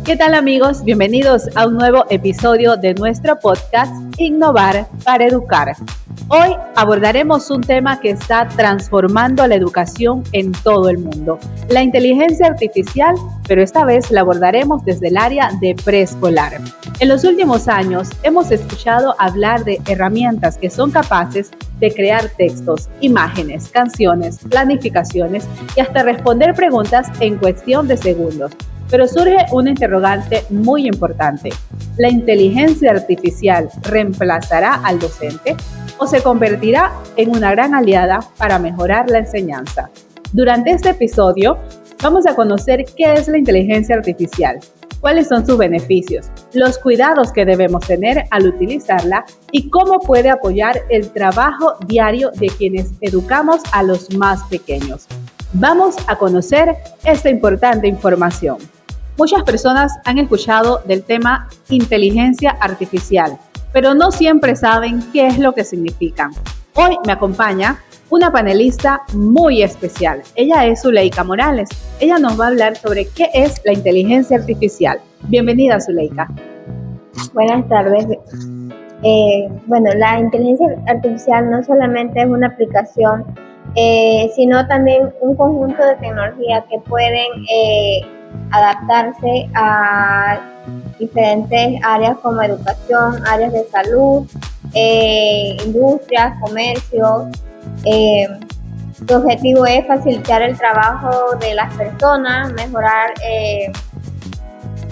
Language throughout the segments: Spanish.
¿Qué tal amigos? Bienvenidos a un nuevo episodio de nuestro podcast Innovar para Educar. Hoy abordaremos un tema que está transformando la educación en todo el mundo, la inteligencia artificial, pero esta vez la abordaremos desde el área de preescolar. En los últimos años hemos escuchado hablar de herramientas que son capaces de crear textos, imágenes, canciones, planificaciones y hasta responder preguntas en cuestión de segundos. Pero surge una interrogante muy importante. ¿La inteligencia artificial reemplazará al docente o se convertirá en una gran aliada para mejorar la enseñanza? Durante este episodio vamos a conocer qué es la inteligencia artificial, cuáles son sus beneficios, los cuidados que debemos tener al utilizarla y cómo puede apoyar el trabajo diario de quienes educamos a los más pequeños. Vamos a conocer esta importante información. Muchas personas han escuchado del tema inteligencia artificial, pero no siempre saben qué es lo que significa. Hoy me acompaña una panelista muy especial. Ella es Zuleika Morales. Ella nos va a hablar sobre qué es la inteligencia artificial. Bienvenida, Zuleika. Buenas tardes. La inteligencia artificial no solamente es una aplicación, sino también un conjunto de tecnologías que pueden adaptarse a diferentes áreas como educación, áreas de salud, industrias, comercio. Su objetivo es facilitar el trabajo de las personas, mejorar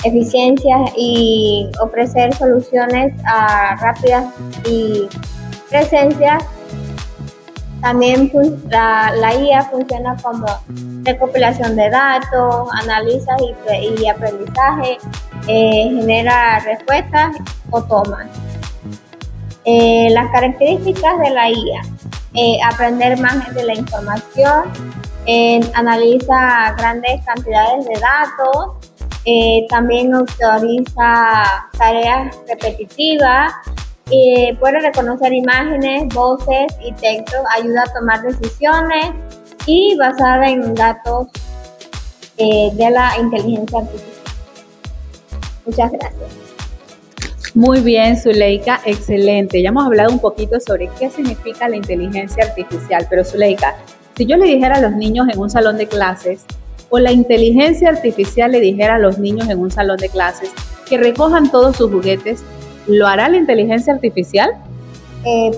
eficiencias y ofrecer soluciones rápidas y presencias. También la IA funciona como recopilación de datos, análisis y aprendizaje, genera respuestas o tomas. Las características de la IA: aprender más de la información, analiza grandes cantidades de datos, también autoriza tareas repetitivas, puede reconocer imágenes, voces y textos, ayuda a tomar decisiones y basada en datos de la inteligencia artificial. Muchas gracias. Muy bien, Zuleika, excelente. Ya hemos hablado un poquito sobre qué significa la inteligencia artificial, pero Zuleika, si yo le dijera a los niños en un salón de clases, o la inteligencia artificial le dijera a los niños en un salón de clases que recojan todos sus juguetes, ¿lo hará la inteligencia artificial?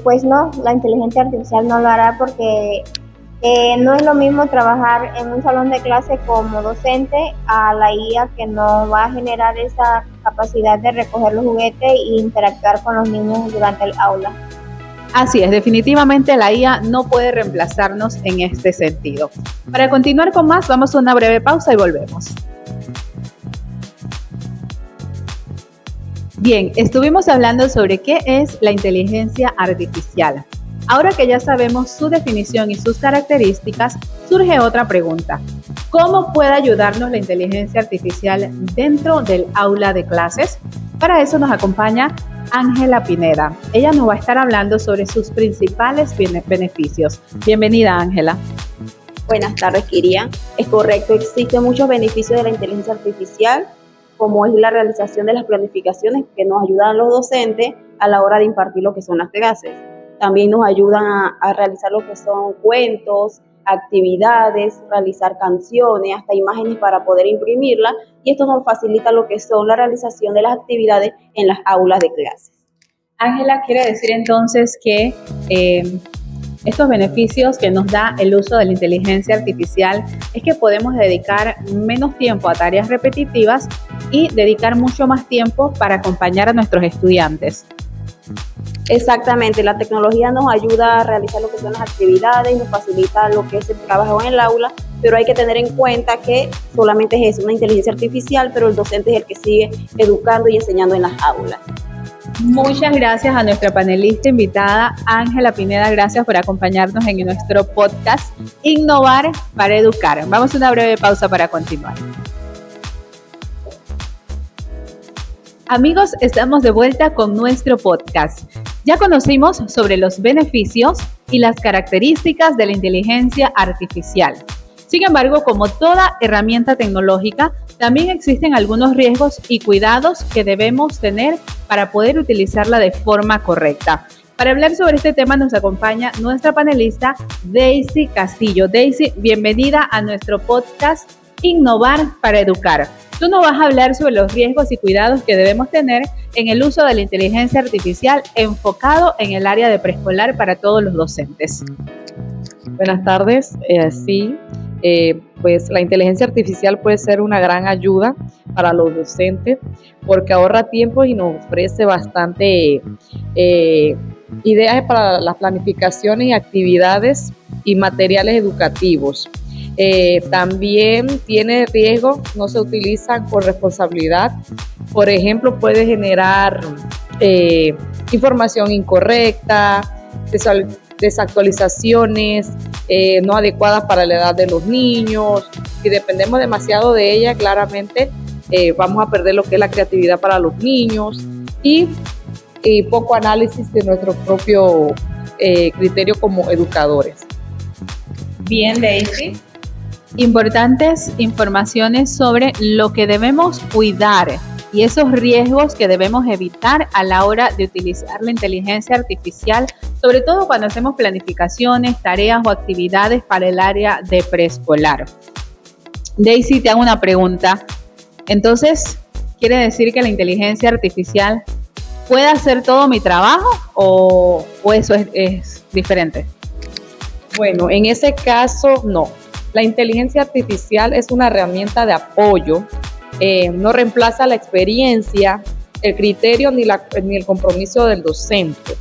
Pues no, la inteligencia artificial no lo hará porque no es lo mismo trabajar en un salón de clase como docente a la IA, que no va a generar esa capacidad de recoger los juguetes e interactuar con los niños durante el aula. Así es, definitivamente la IA no puede reemplazarnos en este sentido. Para continuar con más, vamos a una breve pausa y volvemos. Bien, estuvimos hablando sobre qué es la inteligencia artificial. Ahora que ya sabemos su definición y sus características, surge otra pregunta. ¿Cómo puede ayudarnos la inteligencia artificial dentro del aula de clases? Para eso nos acompaña Ángela Pineda. Ella nos va a estar hablando sobre sus principales beneficios. Bienvenida, Ángela. Buenas tardes, Kiria. Es correcto, existen muchos beneficios de la inteligencia artificial, como es la realización de las planificaciones que nos ayudan a los docentes a la hora de impartir lo que son las clases. También nos ayudan a realizar lo que son cuentos, actividades, realizar canciones, hasta imágenes para poder imprimirlas, y esto nos facilita lo que son la realización de las actividades en las aulas de clases. Ángela, quiere decir entonces que estos beneficios que nos da el uso de la inteligencia artificial es que podemos dedicar menos tiempo a tareas repetitivas y dedicar mucho más tiempo para acompañar a nuestros estudiantes. Exactamente, la tecnología nos ayuda a realizar lo que son las actividades, nos facilita lo que es el trabajo en el aula, pero hay que tener en cuenta que solamente es una inteligencia artificial, pero el docente es el que sigue educando y enseñando en las aulas. Muchas gracias a nuestra panelista invitada, Ángela Pineda. Gracias por acompañarnos en nuestro podcast Innovar para Educar. Vamos a una breve pausa para continuar. Amigos, estamos de vuelta con nuestro podcast. Ya conocimos sobre los beneficios y las características de la inteligencia artificial. Sin embargo, como toda herramienta tecnológica, también existen algunos riesgos y cuidados que debemos tener para poder utilizarla de forma correcta. Para hablar sobre este tema nos acompaña nuestra panelista Daisy Castillo. Daisy, bienvenida a nuestro podcast Innovar para Educar. Tú nos vas a hablar sobre los riesgos y cuidados que debemos tener en el uso de la inteligencia artificial enfocado en el área de preescolar para todos los docentes. Buenas tardes, pues la inteligencia artificial puede ser una gran ayuda para los docentes porque ahorra tiempo y nos ofrece bastante ideas para las planificaciones y actividades y materiales educativos. También tiene riesgo, no se utilizan con responsabilidad. Por ejemplo, puede generar información incorrecta, desactualizaciones no adecuadas para la edad de los niños. Si dependemos demasiado de ella, claramente vamos a perder lo que es la creatividad para los niños y poco análisis de nuestro propio criterio como educadores. Bien, Daisy. Importantes informaciones sobre lo que debemos cuidar y esos riesgos que debemos evitar a la hora de utilizar la inteligencia artificial, sobre todo cuando hacemos planificaciones, tareas o actividades para el área de preescolar. Daisy, te hago una pregunta. Entonces, ¿quiere decir que la inteligencia artificial puede hacer todo mi trabajo o eso es diferente? Bueno, en ese caso, no. La inteligencia artificial es una herramienta de apoyo, no reemplaza la experiencia, el criterio ni el compromiso del docente.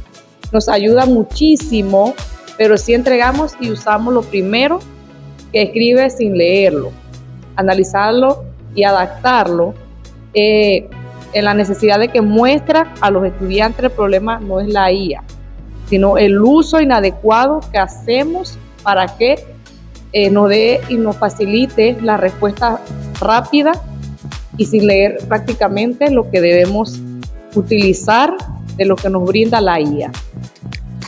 Nos ayuda muchísimo, pero sí entregamos y usamos lo primero que escribe sin leerlo, analizarlo y adaptarlo en la necesidad de que muestra a los estudiantes. El problema no es la IA, sino el uso inadecuado que hacemos para que nos dé y nos facilite la respuesta rápida y sin leer prácticamente lo que debemos utilizar de lo que nos brinda la IA.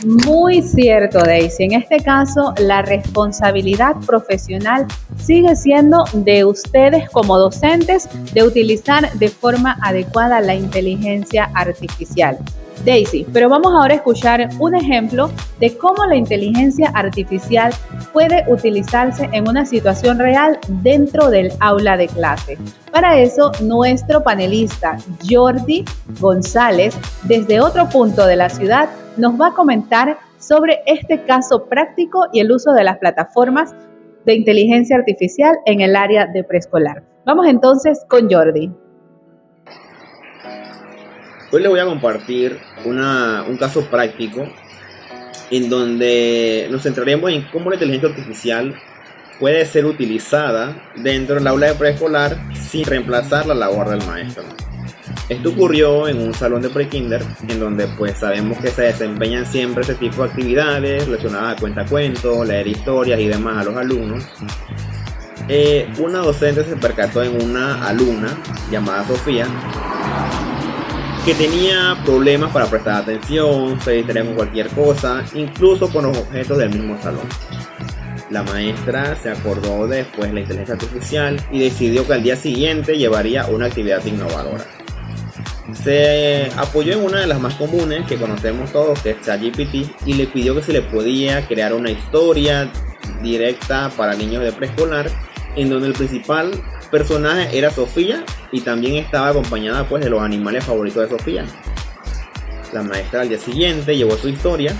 Muy cierto, Daisy. En este caso, la responsabilidad profesional sigue siendo de ustedes como docentes de utilizar de forma adecuada la inteligencia artificial. Daisy, pero vamos ahora a escuchar un ejemplo de cómo la inteligencia artificial puede utilizarse en una situación real dentro del aula de clase. Para eso, nuestro panelista Jordi González, desde otro punto de la ciudad, nos va a comentar sobre este caso práctico y el uso de las plataformas de inteligencia artificial en el área de preescolar. Vamos entonces con Jordi. Hoy les voy a compartir un caso práctico en donde nos centraremos en cómo la inteligencia artificial puede ser utilizada dentro del aula de preescolar sin reemplazar la labor del maestro. Esto ocurrió en un salón de prekinder en donde pues sabemos que se desempeñan siempre ese tipo de actividades relacionadas a cuentacuentos, leer historias y demás a los alumnos. Una docente se percató en una alumna llamada Sofía que tenía problemas para prestar atención, se distraía con cualquier cosa, incluso con los objetos del mismo salón. La maestra se acordó después de la inteligencia artificial y decidió que al día siguiente llevaría una actividad innovadora. Se apoyó en una de las más comunes que conocemos todos, que es ChatGPT, y le pidió que se le podía crear una historia directa para niños de preescolar, en donde el principal personaje era Sofía y también estaba acompañada pues de los animales favoritos de Sofía. La maestra al día siguiente llevó su historia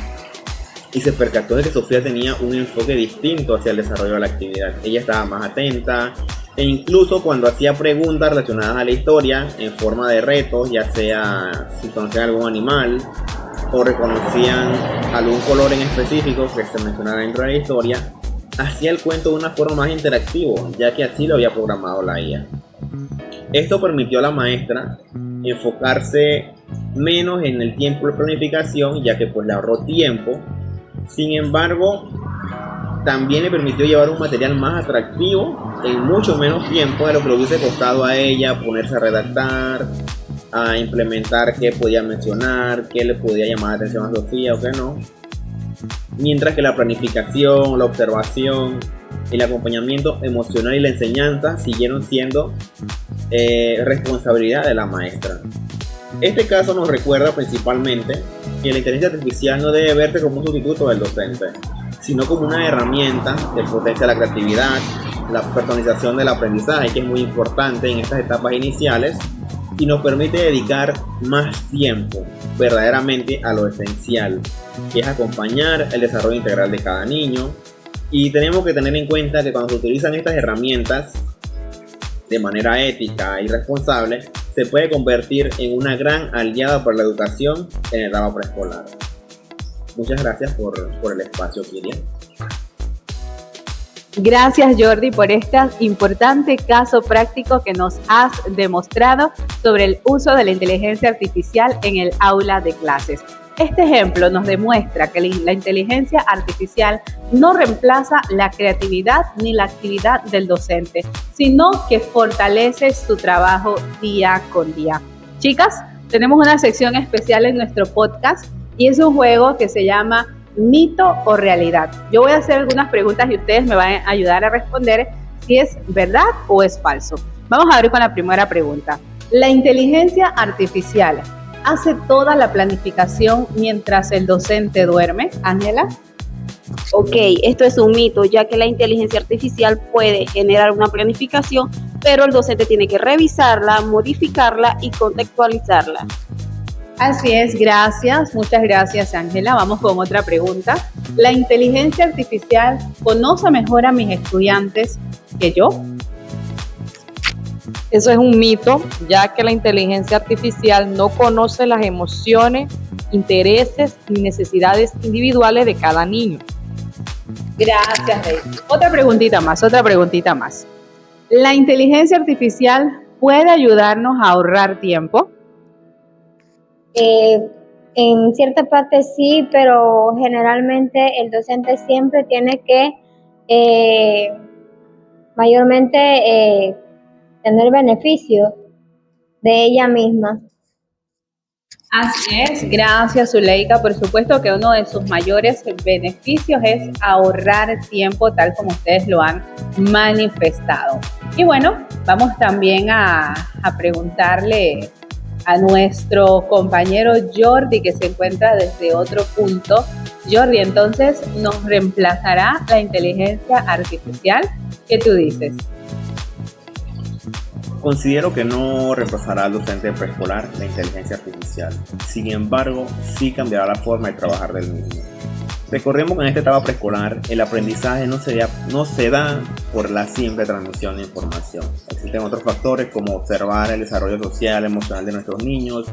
y se percató de que Sofía tenía un enfoque distinto hacia el desarrollo de la actividad. Ella estaba más atenta e incluso cuando hacía preguntas relacionadas a la historia en forma de retos, ya sea si conocían algún animal o reconocían algún color en específico que se mencionara dentro de la historia, hacía el cuento de una forma más interactiva, ya que así lo había programado la IA. Esto permitió a la maestra enfocarse menos en el tiempo de planificación, ya que pues le ahorró tiempo. Sin embargo, también le permitió llevar un material más atractivo en mucho menos tiempo de lo que le hubiese costado a ella ponerse a redactar, a implementar qué podía mencionar, qué le podía llamar la atención a Sofía o qué no. Mientras que la planificación, la observación el acompañamiento emocional y la enseñanza siguieron siendo responsabilidad de la maestra. Este caso nos recuerda principalmente que la inteligencia artificial no debe verse como un sustituto del docente, sino como una herramienta que potencia la creatividad, la personalización del aprendizaje, que es muy importante en estas etapas iniciales, y nos permite dedicar más tiempo verdaderamente a lo esencial, que es acompañar el desarrollo integral de cada niño. Y tenemos que tener en cuenta que cuando se utilizan estas herramientas de manera ética y responsable, se puede convertir en una gran aliada para la educación en la etapa preescolar. Muchas gracias por el espacio, Kirian. Gracias, Jordi, por este importante caso práctico que nos has demostrado sobre el uso de la inteligencia artificial en el aula de clases. Este ejemplo nos demuestra que la inteligencia artificial no reemplaza la creatividad ni la actividad del docente, sino que fortalece su trabajo día con día. Chicas, tenemos una sección especial en nuestro podcast y es un juego que se llama ¿Mito o realidad? Yo voy a hacer algunas preguntas y ustedes me van a ayudar a responder si es verdad o es falso. Vamos a abrir con la primera pregunta. ¿La inteligencia artificial hace toda la planificación mientras el docente duerme? Ángela. Ok, esto es un mito, ya que la inteligencia artificial puede generar una planificación, pero el docente tiene que revisarla, modificarla y contextualizarla. Así es, gracias, muchas gracias, Ángela. Vamos con otra pregunta. ¿La inteligencia artificial conoce mejor a mis estudiantes que yo? Eso es un mito, ya que la inteligencia artificial no conoce las emociones, intereses ni necesidades individuales de cada niño. Gracias, Rey. Otra preguntita más. ¿La inteligencia artificial puede ayudarnos a ahorrar tiempo? En cierta parte sí, pero generalmente el docente siempre tiene que mayormente tener beneficio de ella misma. Así es, gracias, Zuleika. Por supuesto que uno de sus mayores beneficios es ahorrar tiempo, tal como ustedes lo han manifestado. Y bueno, vamos también a preguntarle a nuestro compañero Jordi, que se encuentra desde otro punto. Jordi, entonces, ¿nos reemplazará la inteligencia artificial? ¿Qué tú dices? Considero que no reemplazará al docente preescolar la inteligencia artificial. Sin embargo, sí cambiará la forma de trabajar del mismo. Recordemos que en esta etapa preescolar el aprendizaje no se da por la simple transmisión de información. Existen otros factores como observar el desarrollo social, emocional de nuestros niños,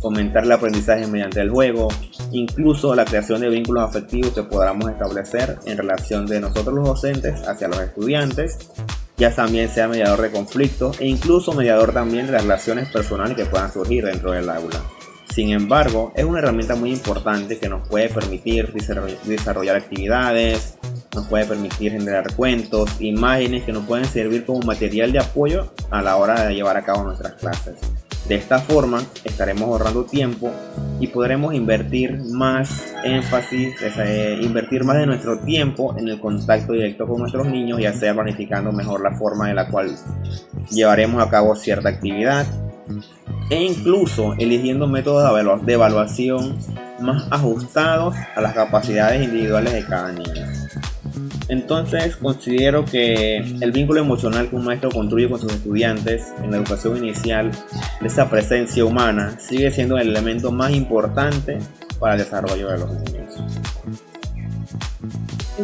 fomentar el aprendizaje mediante el juego, incluso la creación de vínculos afectivos que podamos establecer en relación de nosotros los docentes hacia los estudiantes, ya también sea mediador de conflictos e incluso mediador también de las relaciones personales que puedan surgir dentro del aula. Sin embargo, es una herramienta muy importante que nos puede permitir desarrollar actividades, nos puede permitir generar cuentos, imágenes que nos pueden servir como material de apoyo a la hora de llevar a cabo nuestras clases. De esta forma estaremos ahorrando tiempo y podremos invertir más énfasis, invertir más de nuestro tiempo en el contacto directo con nuestros niños, ya sea planificando mejor la forma en la cual llevaremos a cabo cierta actividad e incluso eligiendo métodos de evaluación más ajustados a las capacidades individuales de cada niño. Entonces considero que el vínculo emocional que un maestro construye con sus estudiantes en la educación inicial, de esa presencia humana, sigue siendo el elemento más importante para el desarrollo de los niños.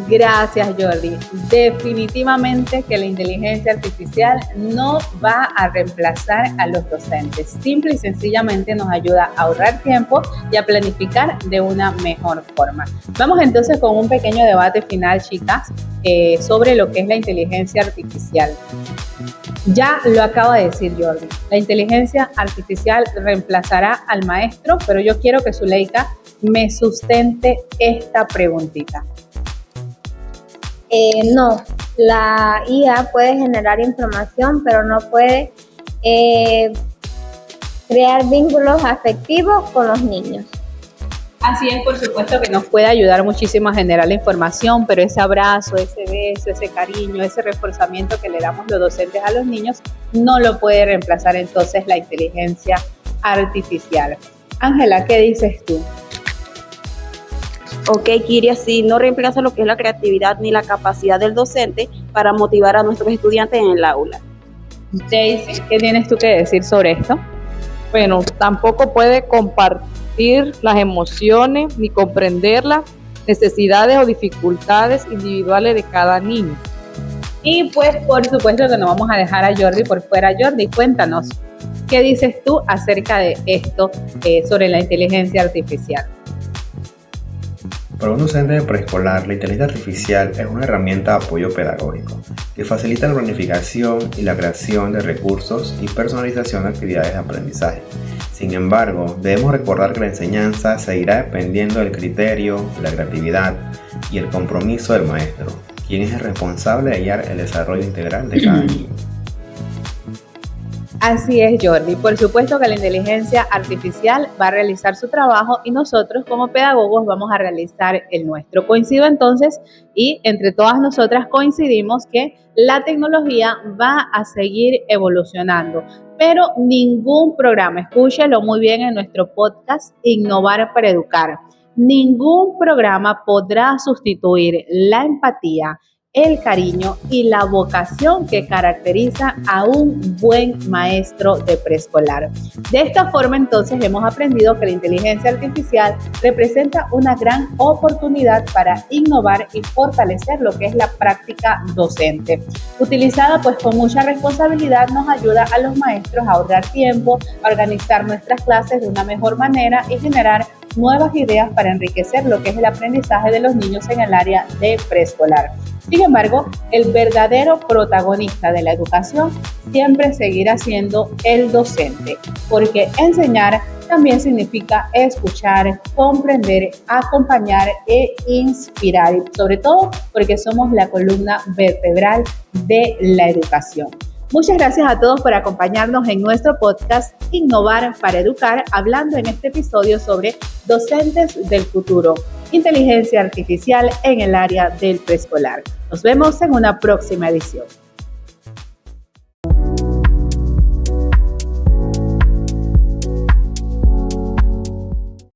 Gracias, Jordi. Definitivamente que la inteligencia artificial no va a reemplazar a los docentes. Simple y sencillamente nos ayuda a ahorrar tiempo y a planificar de una mejor forma. Vamos entonces con un pequeño debate final, chicas, sobre lo que es la inteligencia artificial. Ya lo acaba de decir Jordi, la inteligencia artificial reemplazará al maestro, pero yo quiero que Zuleika me sustente esta preguntita. No, la IA puede generar información, pero no puede crear vínculos afectivos con los niños. Así es, por supuesto que nos puede ayudar muchísimo a generar la información, pero ese abrazo, ese beso, ese cariño, ese reforzamiento que le damos los docentes a los niños no lo puede reemplazar entonces la inteligencia artificial. Ángela, ¿qué dices tú? Ok, Kiria, sí, no reemplaza lo que es la creatividad ni la capacidad del docente para motivar a nuestros estudiantes en el aula. Daisy, ¿qué tienes tú que decir sobre esto? Bueno, tampoco puede compartir las emociones ni comprender las necesidades o dificultades individuales de cada niño. Y pues por supuesto que no vamos a dejar a Jordi por fuera. Jordi, cuéntanos, ¿qué dices tú acerca de esto sobre la inteligencia artificial? Para un docente de preescolar, la inteligencia artificial es una herramienta de apoyo pedagógico que facilita la planificación y la creación de recursos y personalización de actividades de aprendizaje. Sin embargo, debemos recordar que la enseñanza seguirá dependiendo del criterio, la creatividad y el compromiso del maestro, quien es el responsable de guiar el desarrollo integral de cada niño. Así es, Jordi. Por supuesto que la inteligencia artificial va a realizar su trabajo y nosotros como pedagogos vamos a realizar el nuestro. Coincido entonces y entre todas nosotras coincidimos que la tecnología va a seguir evolucionando, pero ningún programa, escúchelo muy bien en nuestro podcast Innovar para Educar, ningún programa podrá sustituir la empatía, el cariño y la vocación que caracteriza a un buen maestro de preescolar. De esta forma, entonces, hemos aprendido que la inteligencia artificial representa una gran oportunidad para innovar y fortalecer lo que es la práctica docente. Utilizada pues con mucha responsabilidad, nos ayuda a los maestros a ahorrar tiempo, a organizar nuestras clases de una mejor manera y generar nuevas ideas para enriquecer lo que es el aprendizaje de los niños en el área de preescolar. Sin embargo, el verdadero protagonista de la educación siempre seguirá siendo el docente, porque enseñar también significa escuchar, comprender, acompañar e inspirar, y sobre todo porque somos la columna vertebral de la educación. Muchas gracias a todos por acompañarnos en nuestro podcast Innovar para Educar, hablando en este episodio sobre docentes del futuro, inteligencia artificial en el área del preescolar. Nos vemos en una próxima edición.